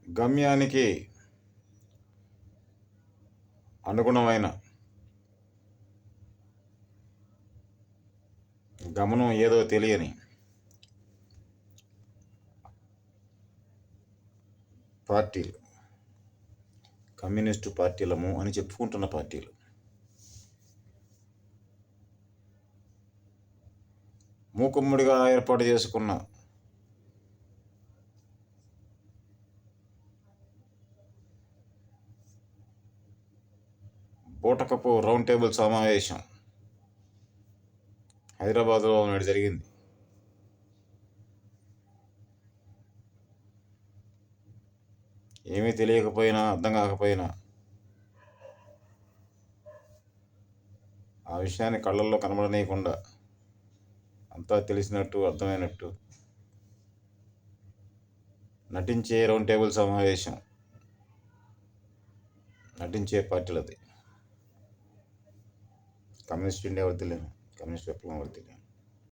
గమ్యానికి అనుగుణమైన గమనం ఏదో తెలియని పార్టీలు, కమ్యూనిస్టు పార్టీలము అని చెప్పుకుంటున్న పార్టీలు మూకుమ్మడిగా ఏర్పాటు చేసుకున్న బూటకపు రౌండ్ టేబుల్ సమావేశం హైదరాబాద్లో నాడు జరిగింది. ఏమీ తెలియకపోయినా, అర్థం కాకపోయినా ఆ విషయాన్ని కళ్ళల్లో కనబడనీయకుండా అంతా తెలిసినట్టు, అర్థమైనట్టు నటించే రౌండ్ టేబుల్ సమావేశం, నటించే పార్టీలది. కమ్యూనిస్ట్ ఇండియా వర్ధిల్లేను, కమ్యూనిస్ట్ విప్లవం వర్ధిల్లేను.